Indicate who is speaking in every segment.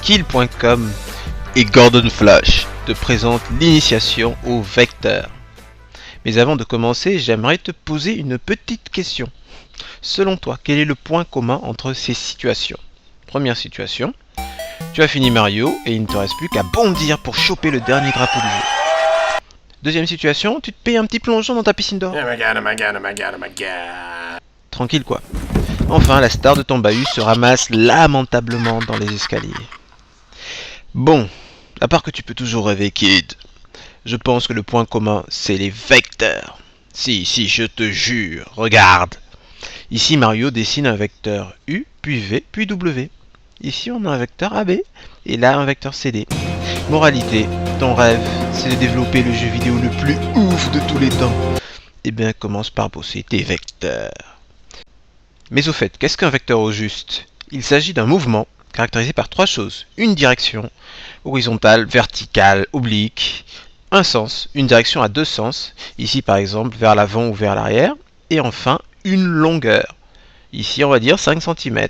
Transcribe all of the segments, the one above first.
Speaker 1: skill.com et Gordon Flash te présentent l'initiation au vecteur. Mais avant de commencer, j'aimerais te poser une petite question. Selon toi, quel est le point commun entre ces situations? Première situation, tu as fini Mario et il ne te reste plus qu'à bondir pour choper le dernier drapeau du jeu. Deuxième situation, tu te payes un petit plongeon dans ta piscine d'or. Tranquille quoi. Enfin, la star de ton bahut se ramasse lamentablement dans les escaliers. Bon, à part que tu peux toujours rêver, kid, je pense que le point commun, c'est les vecteurs. Si, je te jure, regarde. Ici, Mario dessine un vecteur U, puis V, puis W. Ici, on a un vecteur AB, et là, un vecteur CD. Moralité, ton rêve, c'est de développer le jeu vidéo le plus ouf de tous les temps. Eh bien, commence par bosser tes vecteurs. Mais au fait, qu'est-ce qu'un vecteur au juste? Il s'agit d'un mouvement caractérisé par trois choses. Une direction, horizontale, verticale, oblique. Un sens, une direction à deux sens, ici par exemple vers l'avant ou vers l'arrière. Et enfin, une longueur. Ici on va dire 5 cm.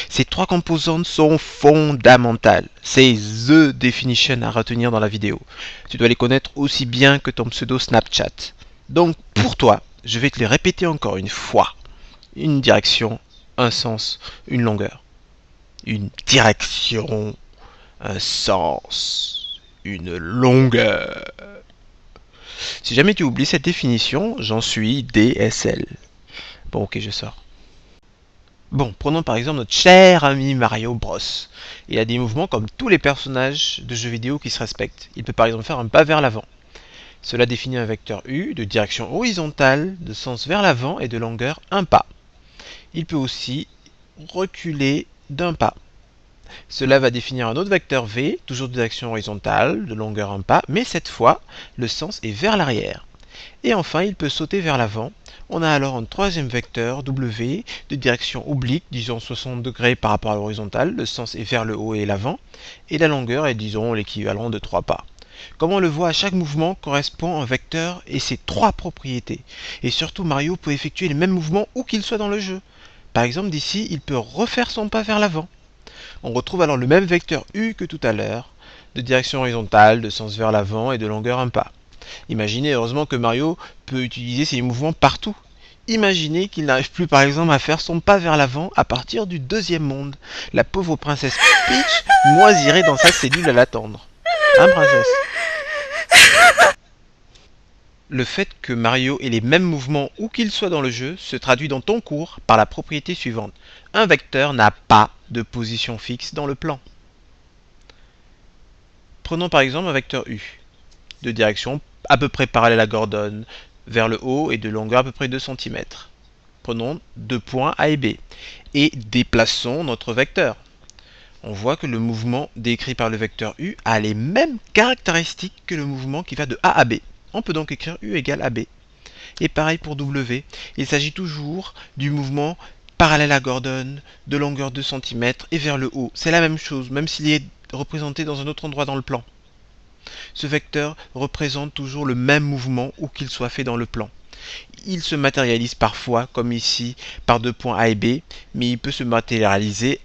Speaker 1: Ces trois composantes sont fondamentales. C'est THE definition à retenir dans la vidéo. Tu dois les connaître aussi bien que ton pseudo Snapchat. Donc pour toi, je vais te les répéter encore une fois. Une direction, un sens, une longueur. Une direction, un sens, une longueur. Si jamais tu oublies cette définition, j'en suis DSL. Bon, ok, je sors. Bon, prenons par exemple notre cher ami Mario Bros. Il a des mouvements comme tous les personnages de jeux vidéo qui se respectent. Il peut par exemple faire un pas vers l'avant. Cela définit un vecteur U de direction horizontale, de sens vers l'avant et de longueur un pas. Il peut aussi reculer d'un pas. Cela va définir un autre vecteur V, toujours de direction horizontale, de longueur un pas, mais cette fois, le sens est vers l'arrière. Et enfin, il peut sauter vers l'avant. On a alors un troisième vecteur, W, de direction oblique, disons 60 degrés par rapport à l'horizontale, le sens est vers le haut et l'avant, et la longueur est, disons, l'équivalent de 3 pas. Comme on le voit, à chaque mouvement correspond un vecteur et ses trois propriétés. Et surtout, Mario peut effectuer les mêmes mouvements où qu'il soit dans le jeu. Par exemple, d'ici, il peut refaire son pas vers l'avant. On retrouve alors le même vecteur U que tout à l'heure, de direction horizontale, de sens vers l'avant et de longueur un pas. Imaginez heureusement que Mario peut utiliser ces mouvements partout. Imaginez qu'il n'arrive plus par exemple à faire son pas vers l'avant à partir du deuxième monde. La pauvre princesse Peach moisirait dans sa cellule à l'attendre. Hein, princesse? Le fait que Mario ait les mêmes mouvements où qu'il soit dans le jeu se traduit dans ton cours par la propriété suivante. Un vecteur n'a pas de position fixe dans le plan. Prenons par exemple un vecteur U, de direction à peu près parallèle à Gordon, vers le haut et de longueur à peu près 2 cm. Prenons deux points A et B, et déplaçons notre vecteur. On voit que le mouvement décrit par le vecteur U a les mêmes caractéristiques que le mouvement qui va de A à B. On peut donc écrire U égale AB. Et pareil pour W, il s'agit toujours du mouvement parallèle à Gordon, de longueur 2 cm et vers le haut. C'est la même chose, même s'il est représenté dans un autre endroit dans le plan. Ce vecteur représente toujours le même mouvement où qu'il soit fait dans le plan. Il se matérialise parfois, comme ici, par deux points A et B, mais il peut se matérialiser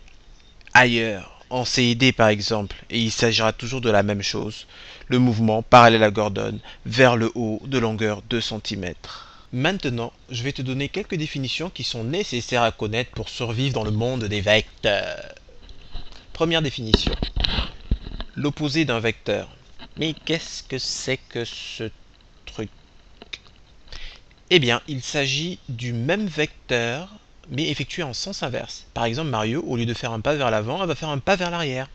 Speaker 1: ailleurs, en C et D par exemple, et il s'agira toujours de la même chose, le mouvement parallèle à Gordon, vers le haut de longueur 2 cm. Maintenant, je vais te donner quelques définitions qui sont nécessaires à connaître pour survivre dans le monde des vecteurs. Première définition. L'opposé d'un vecteur. Mais qu'est-ce que c'est que ce truc? Eh bien, il s'agit du même vecteur, mais effectué en sens inverse. Par exemple, Mario, au lieu de faire un pas vers l'avant, elle va faire un pas vers l'arrière.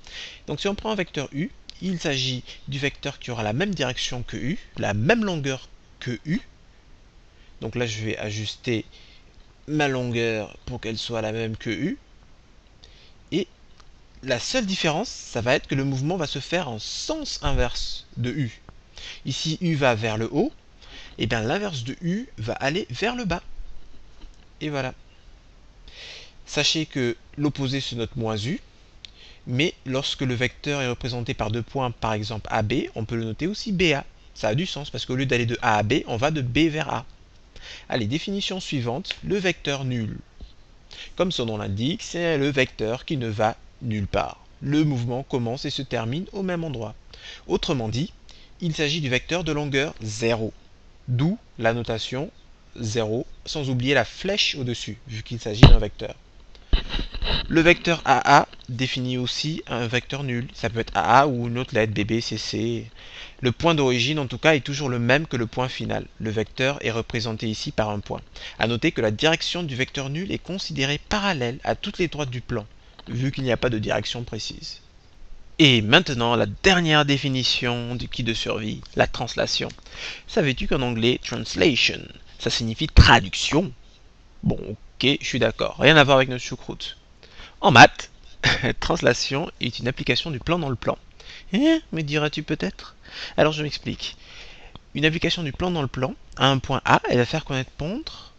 Speaker 1: Donc si on prend un vecteur U, il s'agit du vecteur qui aura la même direction que U, la même longueur que U. Donc là, je vais ajuster ma longueur pour qu'elle soit la même que U. Et la seule différence, ça va être que le mouvement va se faire en sens inverse de U. Ici, U va vers le haut, et bien l'inverse de U va aller vers le bas. Et voilà. Sachez que l'opposé se note moins U, mais lorsque le vecteur est représenté par deux points, par exemple AB, on peut le noter aussi BA. Ça a du sens, parce qu'au lieu d'aller de A à B, on va de B vers A. Allez, définition suivante, le vecteur nul. Comme son nom l'indique, c'est le vecteur qui ne va nulle part. Le mouvement commence et se termine au même endroit. Autrement dit, il s'agit du vecteur de longueur 0. D'où la notation 0, sans oublier la flèche au-dessus, vu qu'il s'agit d'un vecteur. Le vecteur AA définit aussi un vecteur nul. Ça peut être AA ou une autre lettre, BB, CC. Le point d'origine, en tout cas, est toujours le même que le point final. Le vecteur est représenté ici par un point. A noter que la direction du vecteur nul est considérée parallèle à toutes les droites du plan, vu qu'il n'y a pas de direction précise. Et maintenant, la dernière définition du kit de survie, la translation. Savais-tu qu'en anglais, translation, ça signifie traduction? Bon, ok, je suis d'accord, rien à voir avec notre choucroute. En maths, translation est une application du plan dans le plan. Me diras-tu peut-être? Alors je m'explique. Une application du plan dans le plan, à un point A, elle va faire correspondre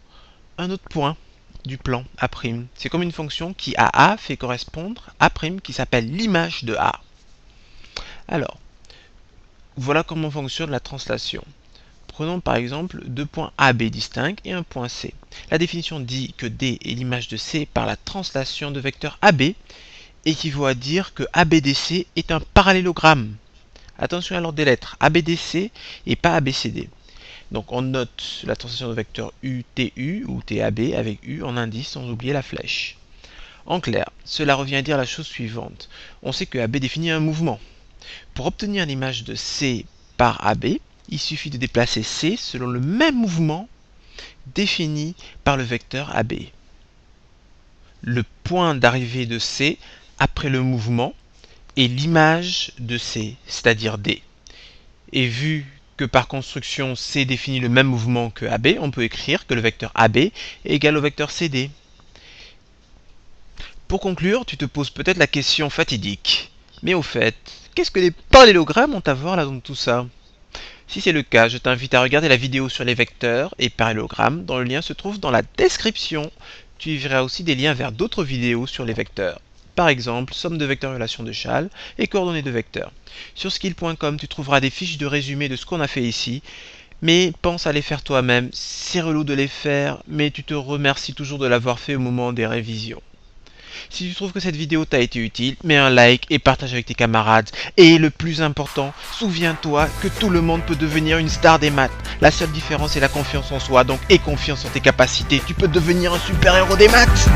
Speaker 1: un autre point du plan A'. C'est comme une fonction qui à A fait correspondre A' qui s'appelle l'image de A. Alors, voilà comment fonctionne la translation. Prenons par exemple deux points AB distincts et un point C. La définition dit que D est l'image de C par la translation de vecteur AB, équivaut à dire que ABDC est un parallélogramme. Attention à l'ordre des lettres, ABDC et pas ABCD. Donc on note la translation de vecteur UTU ou TAB avec U en indice sans oublier la flèche. En clair, cela revient à dire la chose suivante. On sait que AB définit un mouvement. Pour obtenir l'image de C par AB, il suffit de déplacer C selon le même mouvement défini par le vecteur AB. Le point d'arrivée de C après le mouvement est l'image de C, c'est-à-dire D. Et vu que par construction C définit le même mouvement que AB, on peut écrire que le vecteur AB est égal au vecteur CD. Pour conclure, tu te poses peut-être la question fatidique. Mais au fait, qu'est-ce que les parallélogrammes ont à voir là dans tout ça? Si c'est le cas, je t'invite à regarder la vidéo sur les vecteurs et parallélogrammes, dont le lien se trouve dans la description. Tu y verras aussi des liens vers d'autres vidéos sur les vecteurs. Par exemple, somme de vecteurs relation de Chasles et coordonnées de vecteurs. Sur skill.com, tu trouveras des fiches de résumé de ce qu'on a fait ici, mais pense à les faire toi-même. C'est relou de les faire, mais tu te remercies toujours de l'avoir fait au moment des révisions. Si tu trouves que cette vidéo t'a été utile, mets un like et partage avec tes camarades. Et le plus important, souviens-toi que tout le monde peut devenir une star des maths. La seule différence est la confiance en soi, donc aie confiance en tes capacités. Tu peux devenir un super-héros des maths.